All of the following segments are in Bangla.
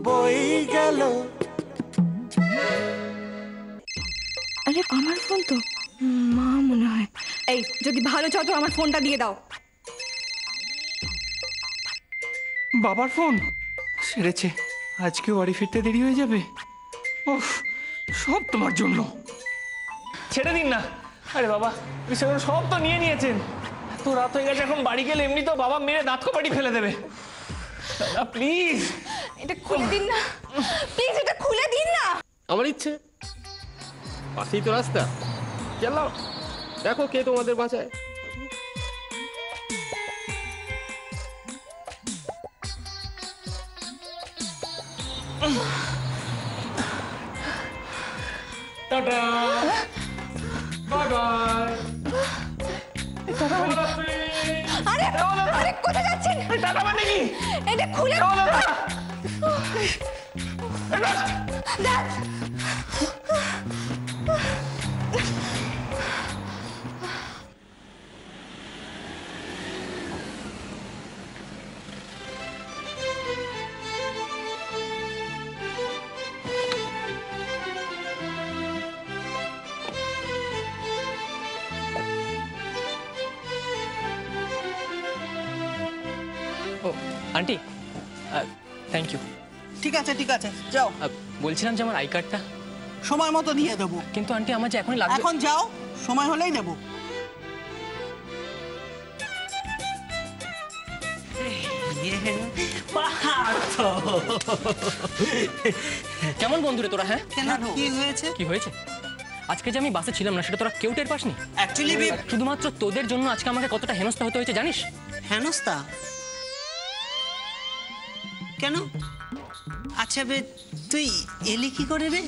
বই গেল। আরে আমার ফোন তো, মা মনে হয়। এই যদি ভালো চাও তো আমার ফোনটা দিয়ে দাও। বাবার ফোন সেরেছে, আজকে বাড়ি ফিরতে দেরি হয়ে যাবে। ওফ, সব তোমার জন্য। ছেড়ে দিন না। আরে বাবা, সেগুলো সব তো নিয়ে নিয়েছেন। এত রাত হয়ে গেছে, এখন বাড়ি গেলে এমনি তো বাবা মেরে দাঁত কপাটি ফেলে দেবে। দাদা প্লিজ এটা খুলে দিন না, প্লিজ এটা খুলে দিন না। আমার ইচ্ছে, পাশেই তো রাস্তা, চালাও, দেখো কে তোমাদের বাঁচায়। Tata, bye bye. আরে আরে কোথায় যাচ্ছেন? টাটা মানে কি? এটা খুলে দাও। ও আন্টি, থ্যাংক ইউ। ঠিক আছে ঠিক আছে, যাও। বলছিলাম যে আমার আই কার্ডটা। সময় মতো দিয়ে দেবো। কিন্তু আন্টি আমার যে এখনই লাগবে। এখন যাও, সময় হলেই দেবো। কেমন বন্ধুরে তোরা? হ্যাঁ, কেন, কি হয়েছে? কি হয়েছে? আজকে যে আমি বাসে ছিলাম না সেটা তোরা কেউ টের পাসনি? অ্যাকচুয়ালি শুধুমাত্র তোদের জন্য আজকে আমাকে কতটা হেনস্থা হতে হয়েছে জানিস? হেনস্তা কেন? আচ্ছা বে, তুই এলি কি করে রে?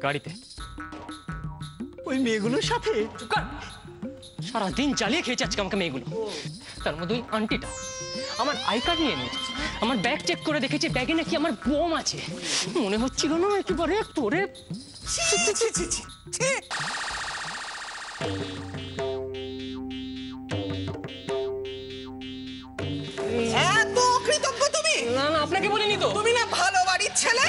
গাড়িতে। ওই মেয়েগুলোর সাথে? সারাদিন জ্বালিয়ে খেয়েছে আজকে আমাকে মেয়েগুলো। তার মধ্যে ওই আন্টিটা আমার আই কার্ড নিয়ে নিয়েছে, আমার ব্যাগ চেক করে দেখেছে ব্যাগে নাকি আমার বোম আছে। মনে হচ্ছিল না একেবারে তোরে। এত কৃতজ্ঞ তুমি? না না, আপনাকে বলিনি তো। তুমি না ভালো বাড়ির ছেলে।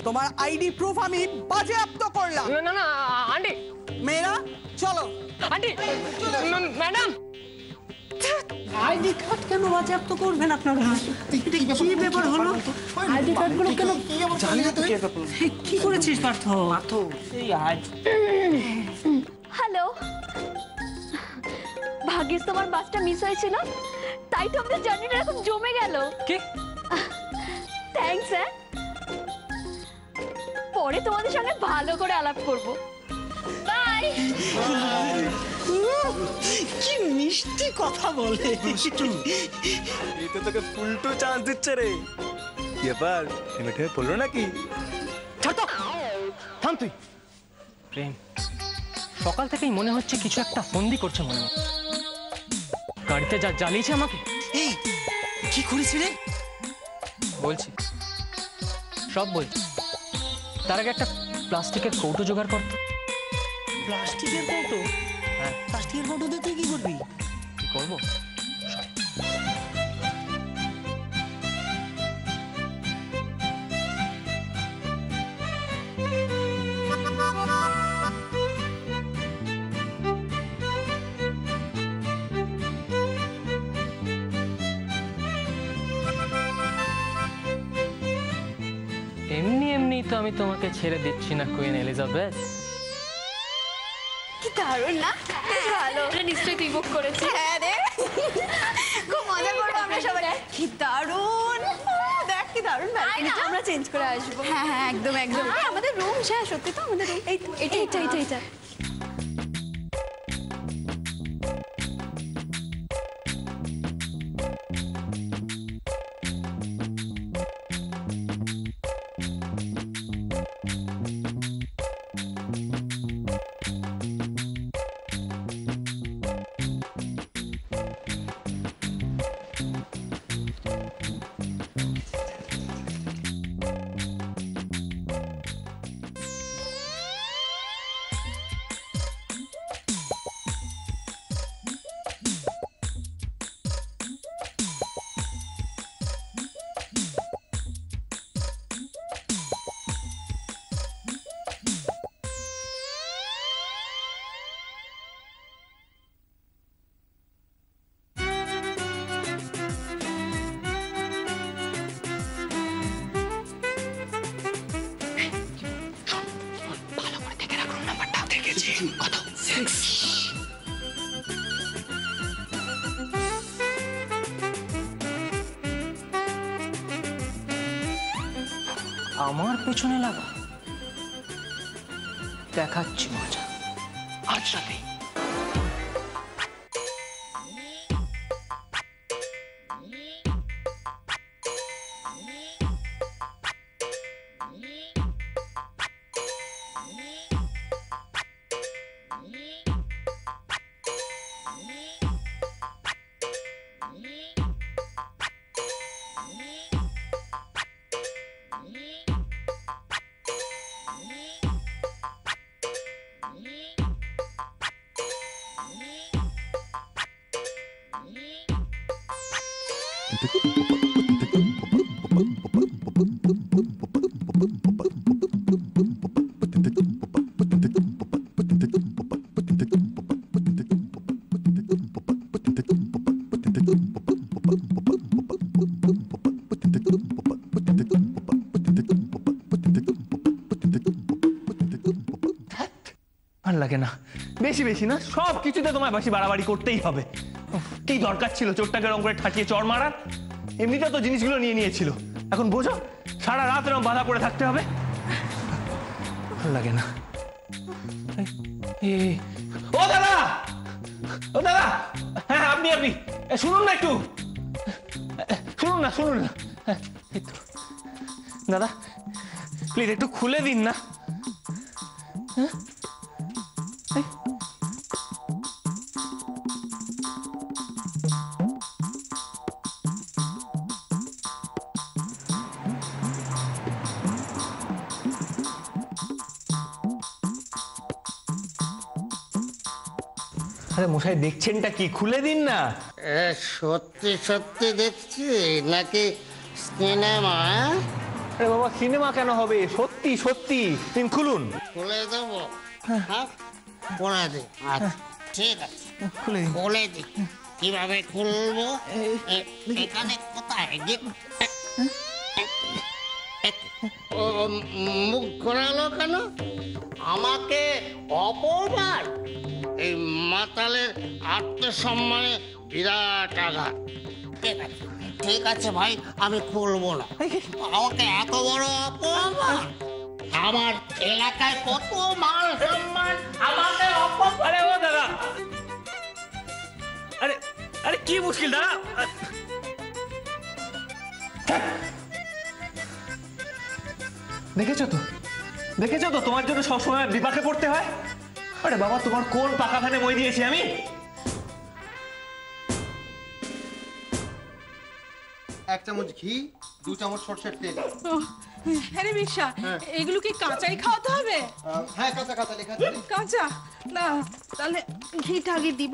তোমার আইডি প্রুফ আমি বাজেয়াপ্ত করলাম। না না না আন্টি। মেয়েরা চলো। Aunty, madam. আইডি কার্ড কেন বাজেয়াপ্ত করবেন আপনারা? কি ব্যাপার হলো? আইডি কার্ডগুলো কেন? জানি না তুই কি করেছিস পার্থ? হ্যালো, ভাগ্যিস তোমার বাসটা মিস হয়েছিল, তাই তো আমাদের জার্নিটা এখন জমে গেল। কি? থ্যাঙ্কস। হ্যাঁ, পরে তোমাদের সঙ্গে ভালো করে আলাপ করব। বাই। কি মিষ্টি কথা বলে। এই তো তোকে ফুলটু চান্স দিচ্ছে রে। এবার থেমে পড়লো নাকি? ছাড় তো, থাম তুই। প্রেম, সকাল থেকেই মনে হচ্ছে কিছু একটা ফন্দি করছে মনে মনে। গাড়িতে যা জ্বালিয়েছে আমাকে। এই কি করেছি রে? বলছি, সব বলছি। তার আগে একটা প্লাস্টিকের কৌটো জোগাড় কর। প্লাস্টিকের কৌটো? হ্যাঁ। প্লাস্টিকের কৌটো দিয়ে তুই কি করবি? কি করবো? এমনি এমনি তো আমি তোমাকে ছেড়ে দিচ্ছি না কুইন এলিজাবেথ। কি দারুণ না? ভালো, নিশ্চয়ই তুই বুক করেছিস। হ্যাঁ রে, খুব মজা করবো আমরা সবাই। কি দারুণ, দেখ কি দারুণ ব্যালকনিটা। আমরা চেঞ্জ করে আসবো। হ্যাঁ হ্যাঁ, একদম একদম। আর আমাদের রুম, হ্যাঁ সত্যি তো আমাদের রুম। এই এটা এটা এটা এটা কত সেক্সি। আমার পেছনে লাগা, দেখাচ্ছি মজা আজ রাতে। ভাল লাগে না, বেশি বেশি না, সব কিছুতে তোমায় বেশি বাড়াবাড়ি করতেই হবে। উফ, কি দরকার ছিল চোরটাকে রং করে ঠাটিয়ে চড় মারার? এমনিতে তো জিনিসগুলো নিয়ে নিয়েছিল, এখন বোঝো সারা রাত এরকম বাধা করে থাকতে হবে। ভাল লাগে না। ও দাদা, ও দাদা, হ্যাঁ আপনি আপনি শুনুন না একটু, শুনুন না শুনুন না, এই তো দাদা প্লিজ একটু খুলে দিন না। আরে মশাই দেখছেনটা কি, খুলে দিন না। সত্যি সত্যি দেখছি নাকি সিনেমা? আরে বাবা সিনেমা কেন হবে, সত্যি সত্যি, দিন খুলুন। খুলে দেবো? হ্যাঁ খুলে দি। আচ্ছা ঠিক আছে খুলে দিন। খুলে দি। কিভাবে খুলবো? এখানে কোথায় ও মুখ ঘোরালো কেন? আমাকে অপমান? এই মাতালের আত্মসম্মানে বিরাট আঘাত। ঠিক আছে ভাই, আমি খুলবো না। আমাকে এত বড় অপমান, আমার এলাকায় কত মান সম্মান, আমাকে অপমান। আরে ও দাদা, আরে আরে কি মুশকিল দাদা? দেখেছো তো, দেখেছো তো তোমার জন্য সবসময় বিপাকে পড়তে হয়। আরে বাবা তোমার কোন পাকা ফ্যানে মই দিয়েছি আমি? এক চামচ ঘি, 2 চামচ সরষের তেল। হ্যাঁ বিশ্বাস, এগুলো কি কাঁচাই খাওয়াতে হবে? হ্যাঁ কাঁচা কাঁচা লেখা আছে। কাঁচা না, তাহলে ঘিটা আগে দিব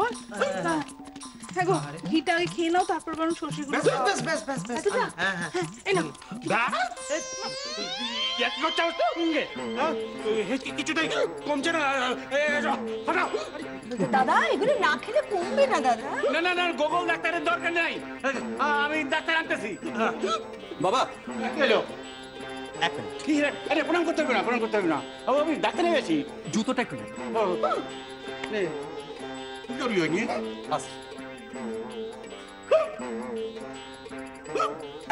না। হ্যাঁ গো, ঘিটা আগে খেয়ে নাও, তারপর বরং সর্ষে গুলো। বেশ বেশ বেশ বেশ। হ্যাঁ হ্যাঁ এই নাও। কিছুটাই কমছে না। দাদা এগুলো না খেলে কমবে না দাদা। না না না, গোগল ডাক্তারের দরকার নাই, আমি ডাক্তার আনতেছি। বাবা এলো এক মিনিট। কি রে? আরে প্রণাম করতে হবে না, প্রণাম করতে হবে না, আমি ডাক্তারে গেছি। জুতোটা একটু নে। কি করবি ওই নিয়ে? আসছি।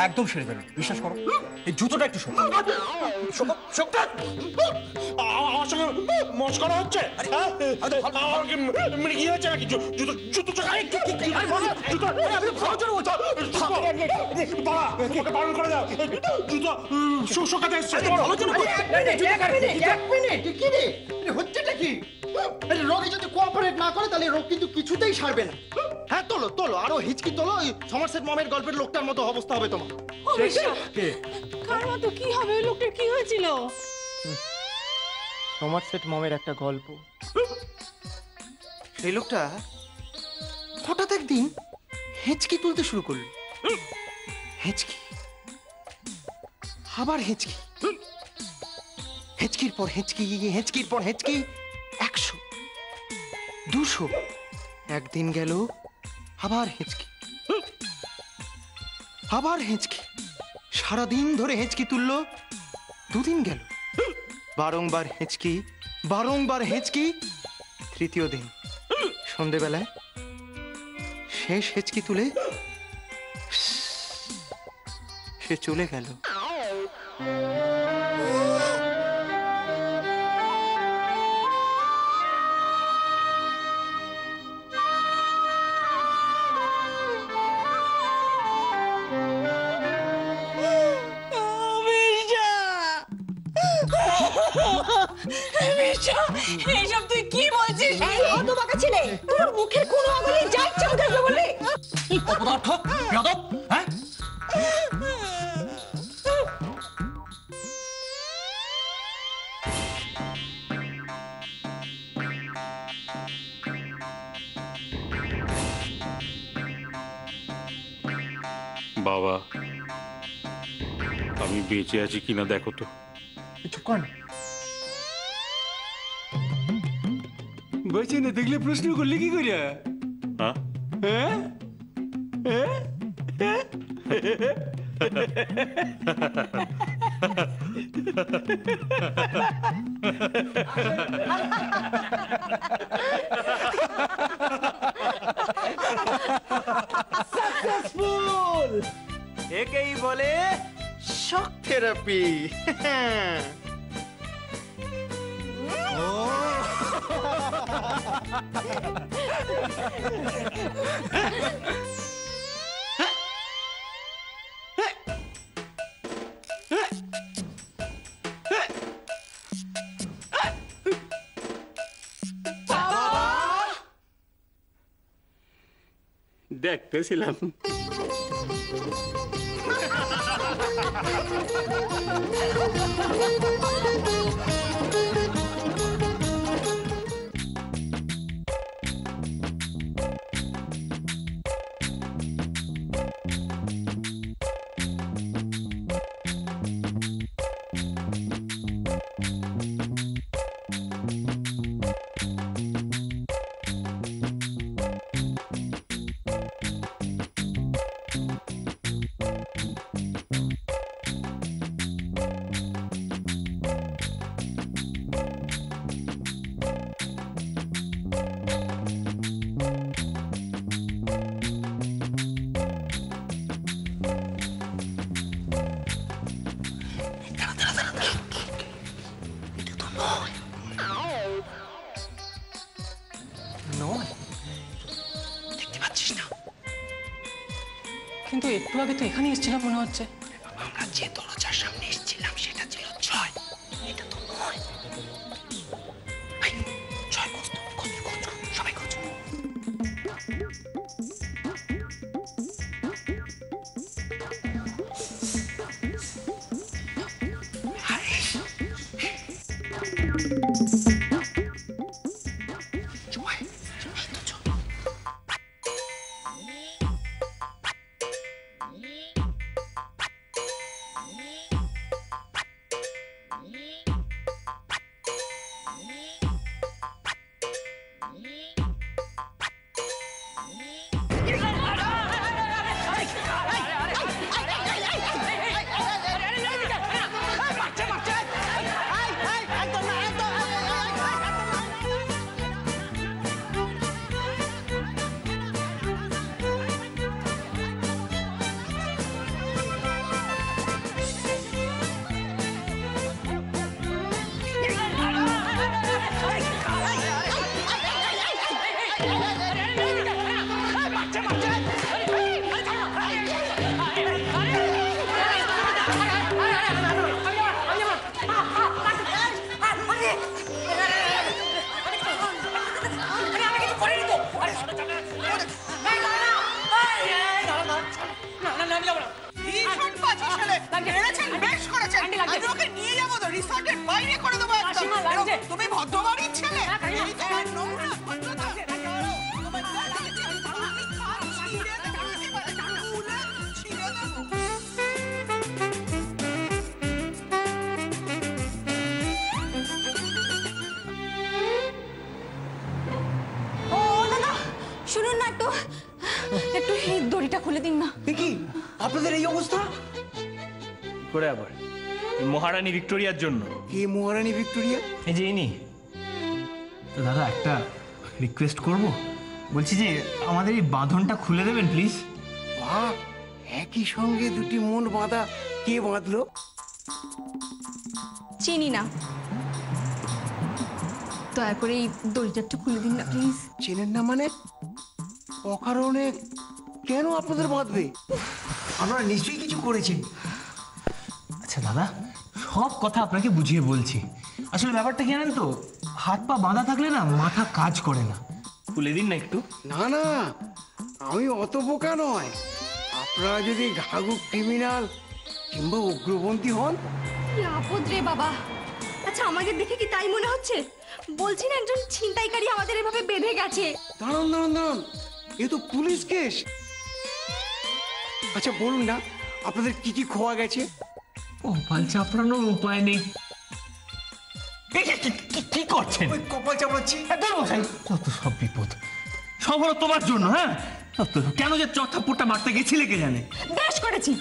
একদম সেরে যাবে, বিশ্বাস করো। এই জুতোটা একটু শোক। আমার সঙ্গে মস্করা হচ্ছে? কি হচ্ছে নাকি? জুতো জুতো পালন করে দাও। জুতো শুকাতে এসছে। এক মিনিট, কি রে হচ্ছেটা কি? রোগী যদি কোঅপারেট না করে তাহলে রোগ কিন্তু কিছুতেই সারবে না। হ্যাঁ তোলো তোলো, আরো হিচকি তোলো। ওই সমারসেট মমের গল্পের লোকটার মতো অবস্থা হবে তোমার। কার মতো কি হবে? ওই লোকটার কি হয়েছিল? সমারসেট মমের একটা গল্প। সেই লোকটা হঠাৎ একদিন হেঁচকি তুলতে শুরু করলো। হেঁচকি, আবার হেঁচকি, হেঁচকির পর হেঁচকি, হেঁচকির পর হেঁচকি। 100, 200, একদিন গেল, আবার হেঁচকি, আবার হেঁচকি। সারাদিন ধরে হেঁচকি তুললো। 2 দিন গেল, বারংবার হেঁচকি, বারংবার হেঁচকি। তৃতীয় দিন সন্ধেবেলায় শেষ হেঁচকি তুলে সে চলে গেল। এইসব তুই কি বলছিস? হতবাকা ছেলে, তোর মুখের কোন আঙুলে যা ইচ্ছা উঠাবে বলে অপদার্থ যাদব, হ্যাঁ? বাবা, আমি বেঁচে আছি কিনা দেখো তো। চুপ কর না। বলছি না দেখলে প্রশ্ন করলে কি করে? হ্যাঁ? সাকসেসফুল! একেই বলে শক থেরাপি। দেখতেছিলাম। কিন্তু একটু আগে তো এখানে এসেছিলাম মনে হচ্ছে। আমরা যে দরজার সামনে এসেছিলাম সেটা ছিল 6, এটা তো নয়। এই, 6 খোঁজ তো, খোঁজ, সবাই খোঁজ। তুমি ভদ্রবাড়ির ছেলে? শুনুন না, একটু একটু এই দড়িটা খুলে দিন না। কি আপনাদের এই অবস্থা? করে আবার এই মহারানী ভিক্টোরিয়ার জন্য। কে মহারানী ভিক্টোরিয়া? এই যে ইনি। তো দাদা একটা রিকোয়েস্ট করব, বলছি যে আমাদের এই বাঁধনটা খুলে দেবেন প্লিজ। বাহ, একই সঙ্গে দুটি মন বাঁধা, কে বাঁধলো? চিনি না, দয়া করে এই দড়িটা একটু খুলে দিন না প্লিজ। চেনেন না মানে? অকারণে কেন আপনাদের বাঁধবে? আপনারা নিশ্চয়ই কিছু করেছেন। আচ্ছা দাদা, সব কথা আপনাকে বুঝিয়ে বলছি। আসলে ব্যাপারটা কি জানেন তো, হাত পা বাঁধা থাকলে না মাথা কাজ করে না। খুলে দিন না একটু। না না, আমি অত বোকা নয়। আপনারা যদি ঘাঘু ক্রিমিনাল কিংবা উগ্রপন্থী হন। কি আপদ রে বাবা! আচ্ছা আমাদের দেখে কি তাই মনে হচ্ছে? বলছি না একজন ছিনতাইকারী আমাদের এভাবে বেঁধে গেছে। দাঁড়ান দাঁড়ান দাঁড়ান, এ তো পুলিশ কেস। আচ্ছা বলুন না, আপনাদের কি কি খোয়া গেছে? কপাল চাপড়ানোর উপায় নেই। কি করছেন? ওই কপাল চাপড়াচ্ছি। কত সব বিপদ, সব হলো তোমার জন্য। হ্যাঁ, কেন যে চথাপ্পড়টা মারতে গেছিলে কে জানে। বেশ করেছি।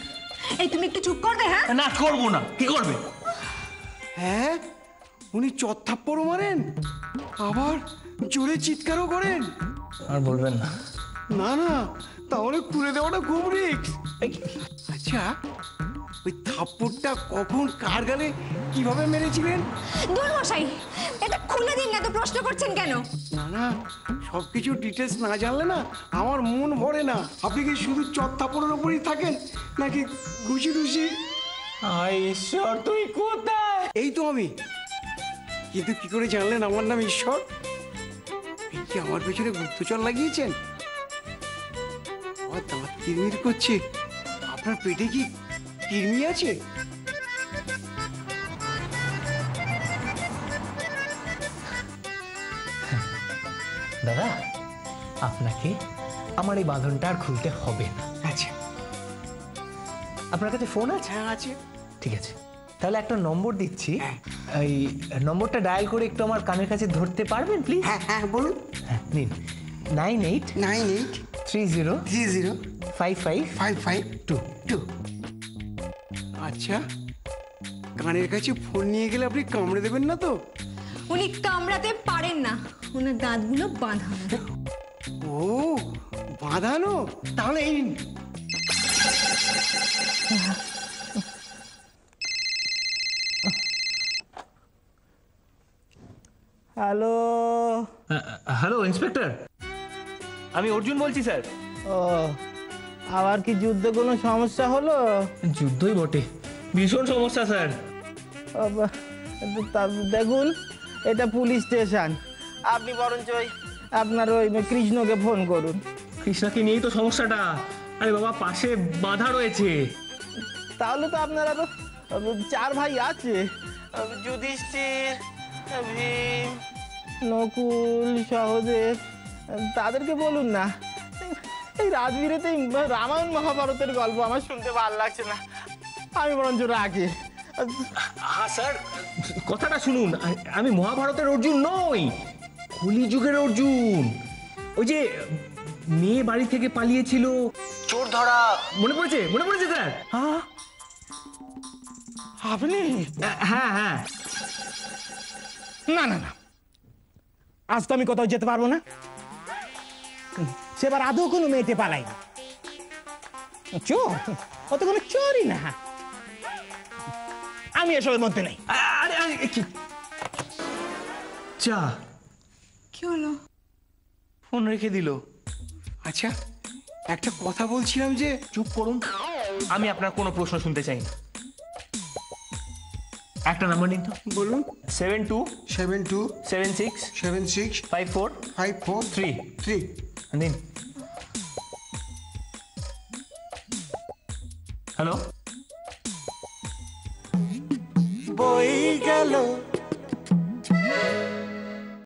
এই তুমি একটু চুপ করবে? হ্যাঁ না, করবো না। কি করবে? হ্যাঁ, উনি চত্থাপ্পড়ও মারেন, আবার জোরে চিৎকারও করেন। আর বলবেন না। না না, তাহলে খুলে দেওয়াটা খুব রিস্ক। আচ্ছা, ওই থাপ্পড়টা কখন, কার গালে, কিভাবে মেরেছিলেন? দূর মশাই, এটা খুলে দিন না তো, প্রশ্ন করছেন কেন? না না, সব কিছু ডিটেলস না জানলে না আমার মন ভরে না। আপনি কি শুধু চত্থাপ্পড়ের ওপরই থাকেন নাকি ঘুষি টুসি? ঈশ্বর, তুই কোথায়? এই তো আমি। কিন্তু কি করে জানলেন আমার নাম ঈশ্বর? এই কি আমার পেছনে গুপ্তচর লাগিয়েছেন? আমার দাঁত কিরমির করছে। আপনার পেটে কি কিরমি আছে? দাদা, আপনাকে আমার এই বাঁধনটা আর খুলতে হবে না। আচ্ছা, আপনার কাছে ফোন আছে? হ্যাঁ আছে। ঠিক আছে, তাহলে একটা নম্বর দিচ্ছি। এই নম্বরটা ডায়াল করে একটু আমার কানের কাছে ধরতে পারবেন প্লিজ? হ্যাঁ হ্যাঁ বলুন। হ্যাঁ, নিন। 9830555552। আচ্ছা, কানের কাছে ফোন নিয়ে গেলে আপনি কামড়ে দেবেন না তো? উনি কামড়াতে পারেন না, ওনার দাঁতগুলো বাঁধানো। ও, বাঁধানো? তাহলে এই নিন। হ্যালো। হ্যালো ইন্সপেক্টর, আমি অর্জুন বলছি স্যার। ও, আবার কি যুদ্ধে কোনো সমস্যা হলো? যুদ্ধই বটে, ভীষণ সমস্যা স্যার। দেখুন, এটা পুলিশ স্টেশন। আপনি বরঞ্চ আপনার ওই কৃষ্ণকে ফোন করুন। কৃষ্ণাকে নিয়েই তো সমস্যাটা। আরে বাবা, পাশে বাধা রয়েছে। তাহলে তো আপনার আরো 4 ভাই আছে, যুধিষ্ঠির, ভীম, নকুল, সহদেব। তাদেরকে বলুন না। এই রাজবীরেতে রামায়ণ মহাভারতের গল্প আমার শুনতে ভালো লাগছে না, আমি বরঞ্চ রাখি। হ্যাঁ স্যার, কথাটা শুনুন। আমি মহাভারতের অর্জুন নই, কলিযুগের অর্জুন। ওই যে মেয়ে বাড়ি থেকে পালিয়েছিল, চোর ধরা, মনে পড়েছে? মনে পড়েছে স্যার? হ্যাঁ, আপনি? হ্যাঁ হ্যাঁ। না না না, আজ তো আমি কোথাও যেতে পারবো না। সেবার আদৌ কোনো মেয়েতে পালাই না। চোর, ও তো কোনো চোরই না। আমি এসবের মধ্যে নেই। আরে আরে, চা কি হলো? ফোন রেখে দিল। আচ্ছা, একটা কথা বলছিলাম যে। চুপ করুন, আমি আপনার কোনো প্রশ্ন শুনতে চাই না। একটা নাম্বার নিন তো। বলুন। 72765453 নিন। হ্যালো। বই গেল